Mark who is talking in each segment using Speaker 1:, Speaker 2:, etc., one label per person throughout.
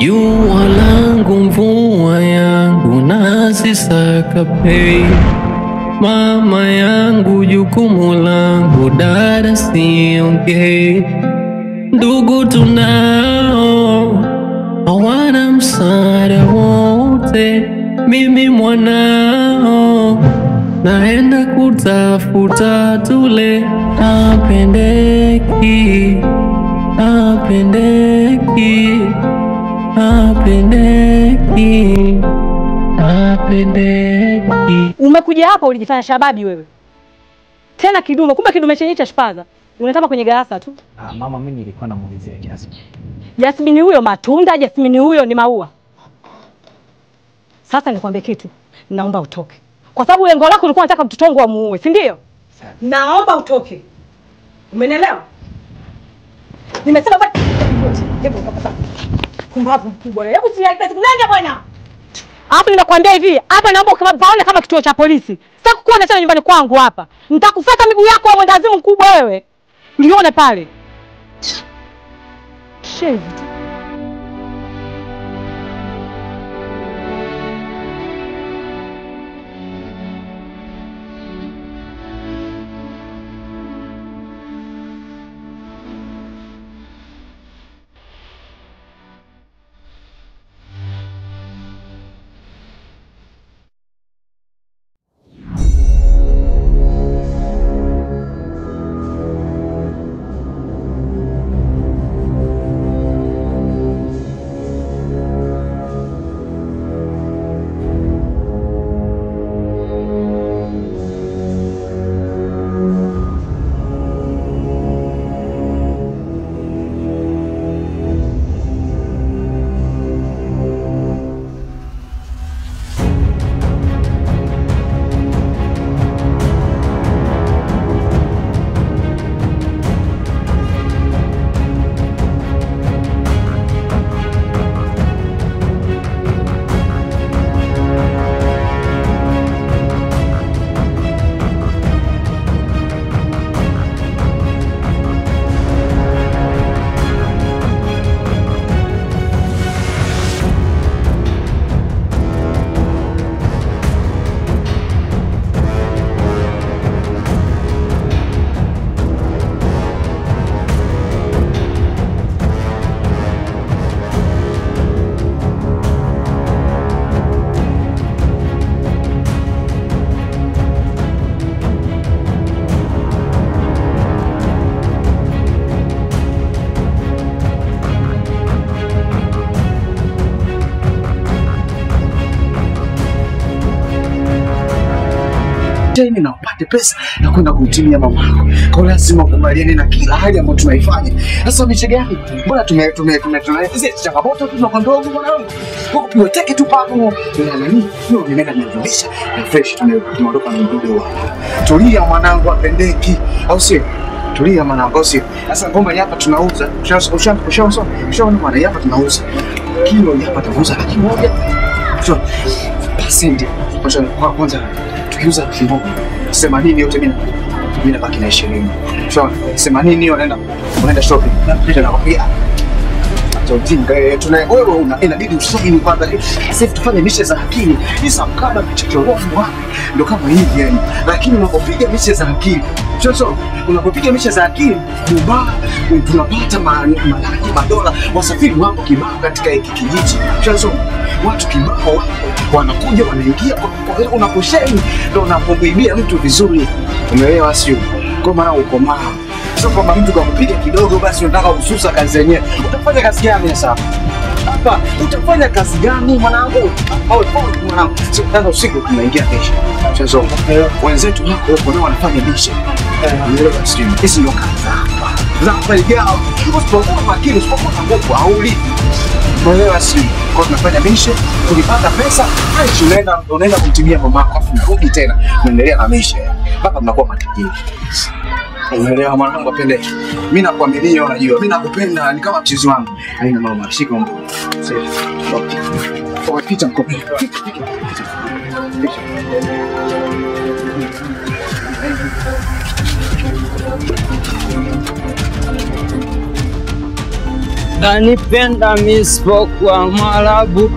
Speaker 1: Jua langu mvua yangu nasi sakapei, mama yangu jukumu langu dada siongei. Ndugu tunao hawana msaada wote, mimi mwanao naenda kutafuta tule. Apendeki, apendeki, apendeki, apendeki.
Speaker 2: Umekuja hapa ulijifanya shababi wewe. Tena kidume, kumbe kidume chenye cha shpaza. Unataka kwenye garasa tu.
Speaker 3: Mama mimi nilikuwa namuulizia Jasmine.
Speaker 2: Jasmine huyo matunda, Jasmine huyo ni maua. Sasa nikwambie kitu, naomba utoke. Kwa sababu lengo lako ulikuwa unataka mtoto wangu amuue, si ndio? Naomba utoke. Umenielewa? Nimesema basi. Hebu toka. Kumbavu mkubwa. Hebu siaite nenda bwana. Hapo ninakwambia hivi, hapa naomba ukapaone kama kituo cha polisi. Sitaki kuona tena nyumbani kwangu hapa. Nitakufuata miguu yako wewe mwendazimu mkubwa wewe. Nione pale. Shit.
Speaker 4: Tena na upate pesa na kwenda kumtimia mamako. Kwa lazima ukubaliane na kila hali ambayo tunaifanya. Sasa miche gani? Mbona tunaelezea changamoto tu kwa ndogo mwanangu. Kwa take tu papo. Nani? Ndio nimeenda nirudisha na fresh tunaondoka na ndugu wao. Tulia mwanangu apendeki. Au sio? Tulia mwanangu au sio? Sasa ngoma hapa tunauza. Ushaona mwana hapa tunauza. Kilo hapa tunauza laki moja. Sio. Pasenti. Kwa kwanza tukiuza kidogo 80 yote mimi nabaki na 20. Sawa, 80 hiyo unaenda shopping. Na pia nakwambia ujinga wewe inabidi usome kwanza. Sasa tufanye mishe za akili. Hizo kama vichochoro wapi ndio kama hivi yani. Lakini unapopiga mishe za akili, sio unapopiga mishe za akili Dubai tunapata malaki madola, wasafiri wapo kibao katika hiki kijiji. Sio watu kibao wanakuja wanaingia kwa unaposheni ndio unapoibia mtu vizuri. Umeelewa sio? Kwa maana uko maa. Sio kwamba mtu kakupiga kidogo basi unataka kususa kazi yenyewe. Utafanya kazi gani sasa? Hapa utafanya kazi gani mwanangu? Au mwanangu, sio kama usiku tunaingia kesho. Sasa wenzetu wako nao wanafanya bishe. Unaelewa sio? Hizi ndio kazi hapa. Za yao. Usipokuwa makini, usipokuwa na nguvu hauli. Unaelewa sio? Kwa tunafanya mishe, tukipata pesa, unaenda kumtimia mamako afu narudi tena. Unaendelea na mishe. Mpaka mnakuwa matajiri. Unaelewa mwanangu apende. Mimi nakuaminia unajua. Mimi nakupenda ni kama mchizi wangu. Haina mama shika mbo. Sasa. Kwa pita mkopo.
Speaker 5: utanipenda misipokuwa Mwarabu,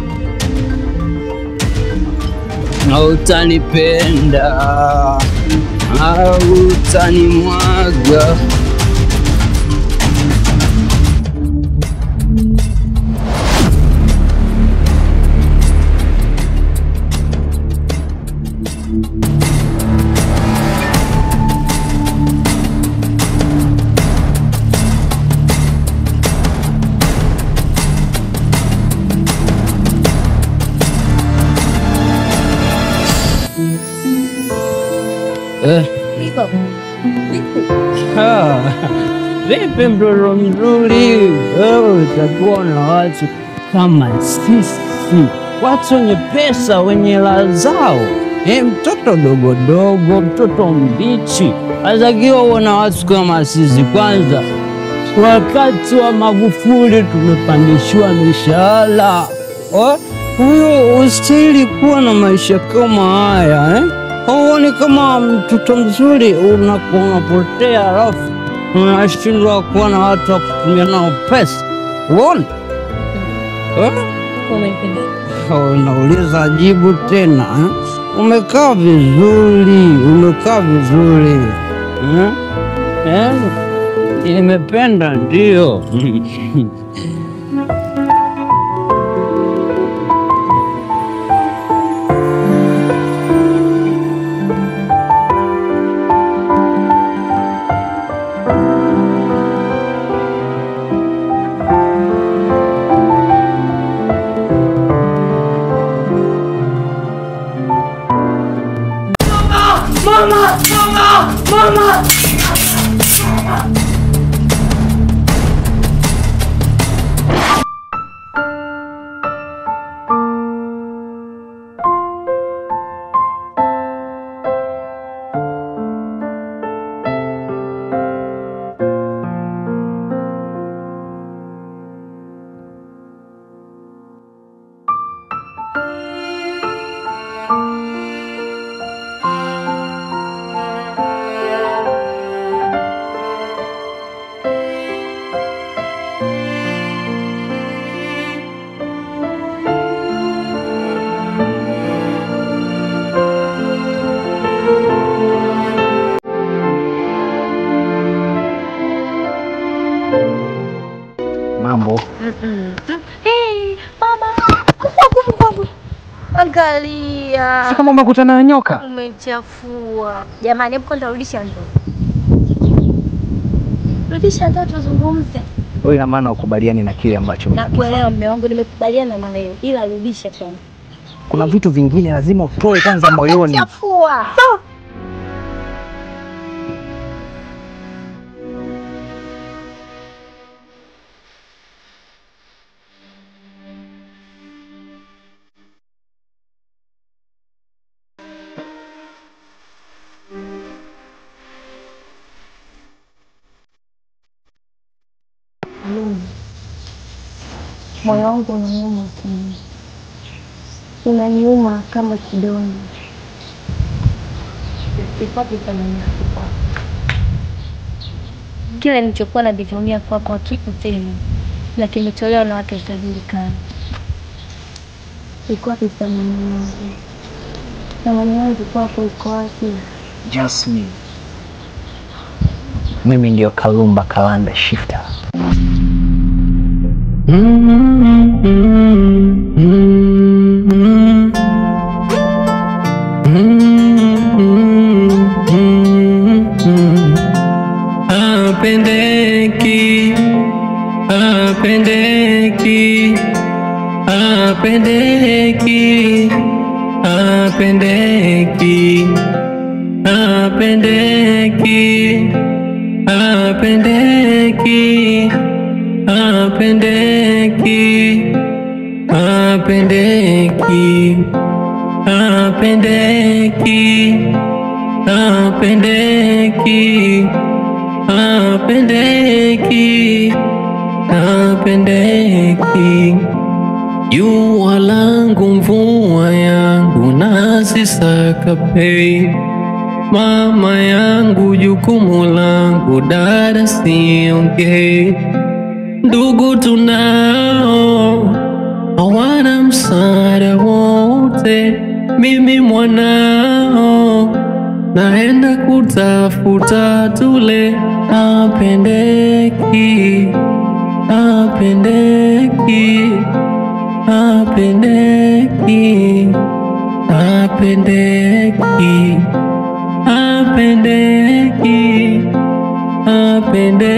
Speaker 5: na utanipenda au utanimwaga. Vipi mtoto mzuri, wewe utakuwa na watu kama sisi, watu wenye pesa, wenye hela zao. Mtoto dogo, mtoto mbichi, atakiwa uwe na watu kama sisi. Kwanza wakati wa Magufuli tumepandishiwa mishahara. Huyo ustahili kuwa na maisha kama haya. Huoni kama mtoto mzuri unapotea, alafu unashindwa kuwa na watu wa kutumia nao pesa? Uone? Unauliza jibu tena. Umekaa vizuri. Nimependa ndio.
Speaker 2: Mama!
Speaker 3: Mambo.
Speaker 6: Hey, mama. Angalia.
Speaker 3: Kama umekutana na nyoka.
Speaker 6: Umechafua. Jamani, hebu kwanza rudisha ndoo. Rudisha ndoo tuzungumze.
Speaker 3: Wewe ina maana ukubaliani na kile ambacho
Speaker 6: nakuelewa mume wangu, nimekubaliana na wewe. Ila rudisha tena.
Speaker 3: Kuna vitu vingine lazima utoe kwanza moyoni.
Speaker 6: Chafua. Moyo wangu unaniuma sana. Unaniuma kama kidonda. Kile nilichokuwa najivunia kwako hakipo tena, na kimetolewa na watu wasiojulikana. Ilikuwa thamani yangu. Thamani yangu kwako iko wapi?
Speaker 3: Jasmine. Mimi ndio Kalumba Kalanda Shifter.
Speaker 1: Apendeki, apendeki, apendeki, apendeki, apendeki, apendeki, apendeki, apendeki, apendeki, apendeki, apendeki, apendeki. Jua langu mvua yangu nasisakapei, mama yangu jukumu langu dada siongei, ndugu tunao hawana msaada wote. Mimi mwanao naenda kutafuta tule. Hapendeki, hapendeki, hapendeki, hapendeki, hapendeki, hapendeki.